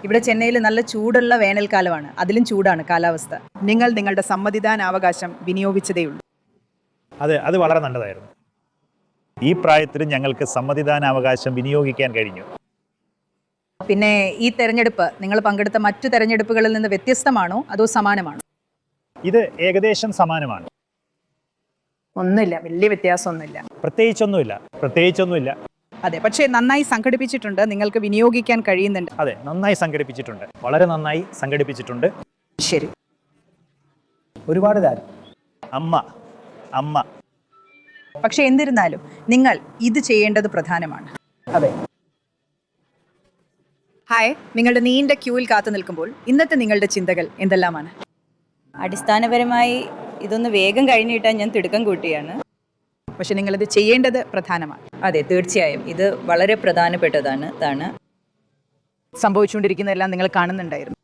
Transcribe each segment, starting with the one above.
ഇവിടെ ചെന്നൈയിൽ നല്ല ചൂടുള്ള വേനൽക്കാലമാണ്, അതിലും ചൂടാണ് കാലാവസ്ഥ. നിങ്ങൾ നിങ്ങളുടെ സമ്മതിദാനാവകാശം വിനിയോഗിച്ചതേയുള്ളൂ. അത് വളരെ നല്ലതായിരുന്നു. ഈ പ്രായത്തിൽ ഞങ്ങൾക്ക് സമ്മതിദാനാവകാശം വിനിയോഗിക്കാൻ കഴിഞ്ഞു. പിന്നെ ഈ തെരഞ്ഞെടുപ്പ് നിങ്ങൾ പങ്കെടുത്ത മറ്റു തെരഞ്ഞെടുപ്പുകളിൽ നിന്ന് വ്യത്യസ്തമാണോ അതോ സമാനമാണോ? ഇത് ഏകദേശം സമാനമാണ്. ഒന്നുമില്ല, വലിയ വ്യത്യാസമൊന്നുമില്ല. പ്രത്യേകിച്ചൊന്നുമില്ല. അതെ, പക്ഷേ നന്നായി സംഘടിപ്പിച്ചിട്ടുണ്ട്, നിങ്ങൾക്ക് വിനിയോഗിക്കാൻ കഴിയുന്നുണ്ട്. അതെ, നന്നായി സംഘടിപ്പിച്ചിട്ടുണ്ട്, വളരെ നന്നായി സംഘടിപ്പിച്ചിട്ടുണ്ട്. ശരി. ഒരുപാട് കാര്യം. അമ്മ. പക്ഷെ എന്നിരുന്നാലും നിങ്ങൾ ഇത് ചെയ്യേണ്ടത് പ്രധാനമാണ്. അതെ. ഹായ്, നിങ്ങളുടെ നീണ്ട ക്യൂവിൽ കാത്തു നിൽക്കുമ്പോൾ ഇന്നത്തെ നിങ്ങളുടെ ചിന്തകൾ എന്തെല്ലാമാണ്? അടിസ്ഥാനപരമായി ഇതൊന്ന് വേഗം കഴിഞ്ഞിട്ടാൽ ഞാൻ തിടുക്കം കൂട്ടിയാണ്. പക്ഷെ നിങ്ങളിത് ചെയ്യേണ്ടത് പ്രധാനമാണ്. അതെ, തീർച്ചയായും ഇത് വളരെ പ്രധാനപ്പെട്ടതാണ്. സംഭവിച്ചുകൊണ്ടിരിക്കുന്നതെല്ലാം നിങ്ങൾ കാണുന്നുണ്ടായിരുന്നു.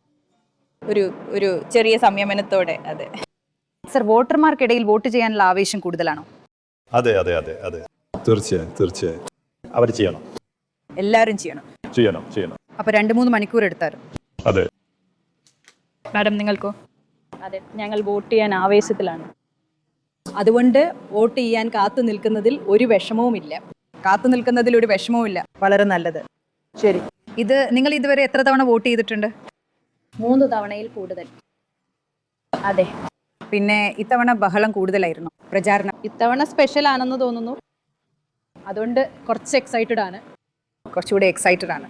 ഒരു ചെറിയ സംയമനത്തോടെ. അതെ സർ, വോട്ടർമാർക്കിടയിൽ വോട്ട് ചെയ്യാനുള്ള ആവേശം കൂടുതലാണോ? അതെ തീർച്ചയായും അവർ ചെയ്യണം. എല്ലാവരും ചെയ്യണം. അപ്പൊ 2-3 മണിക്കൂർ എടുത്താലും. അതെ. മാഡം, നിങ്ങൾക്കോ? അതെ, ഞങ്ങൾ വോട്ട് ചെയ്യാൻ ആവേശത്തിലാണ്. അതുകൊണ്ട് വോട്ട് ചെയ്യാൻ കാത്തു നിൽക്കുന്നതിൽ ഒരു വിഷമവുമില്ല. വളരെ നല്ലത്. ശരി. നിങ്ങൾ ഇതുവരെ എത്ര തവണ വോട്ട് ചെയ്തിട്ടുണ്ട്? 3 തവണയിൽ കൂടുതൽ. അതെ. പിന്നെ ഇത്തവണ ബഹളം കൂടുതലായിരുന്നു, പ്രചാരണം. ഇത്തവണ സ്പെഷ്യൽ ആണെന്ന് തോന്നുന്നു, അതുകൊണ്ട് കുറച്ചുകൂടി എക്സൈറ്റഡ് ആണ്.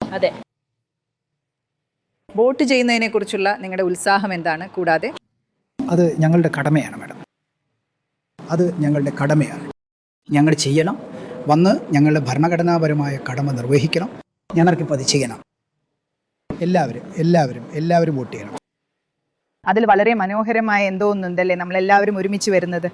അതെ. വോട്ട് ചെയ്യുന്നതിനെ കുറിച്ചുള്ള നിങ്ങളുടെ ഉത്സാഹം എന്താണ്? കൂടാതെ അത് ഞങ്ങളുടെ കടമയാണ് മാഡം. അത് ഞങ്ങളുടെ കടമയാണ്. ഞങ്ങൾ ചെയ്യണം. വന്ന് ഞങ്ങളുടെ ഭരണഘടനാപരമായ കടമ നിർവഹിക്കണം. ഞങ്ങൾക്കിപ്പോൾ അത് ചെയ്യണം. എല്ലാവരും വോട്ട് ചെയ്യണം. അതിൽ വളരെ മനോഹരമായ എന്തോ ഒന്നുണ്ടല്ലേ, നമ്മളെല്ലാവരും ഒരുമിച്ച് വരുന്നത്.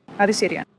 അത് ശരിയാണ്.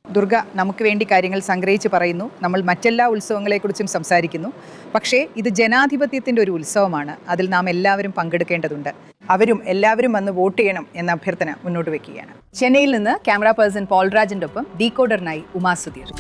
ദുർഗ നമുക്ക് വേണ്ടി കാര്യങ്ങൾ സംഗ്രഹിച്ച് പറയുന്നു. നമ്മൾ മറ്റെല്ലാ ഉത്സവങ്ങളെക്കുറിച്ചും സംസാരിക്കുന്നു. പക്ഷേ ഇത് ജനാധിപത്യത്തിൻ്റെ ഒരു ഉത്സവമാണ്. അതിൽ നാം എല്ലാവരും പങ്കെടുക്കേണ്ടതുണ്ട്. എല്ലാവരും വന്ന് വോട്ട് ചെയ്യണം എന്ന അഭ്യർത്ഥന മുന്നോട്ട് വയ്ക്കുകയാണ്. ചെന്നൈയിൽ നിന്ന് ക്യാമറ പേഴ്സൺ പോൾരാജിൻ്റെ ഒപ്പം ഡീകോഡറിനായി ഉമാ സുധീർ.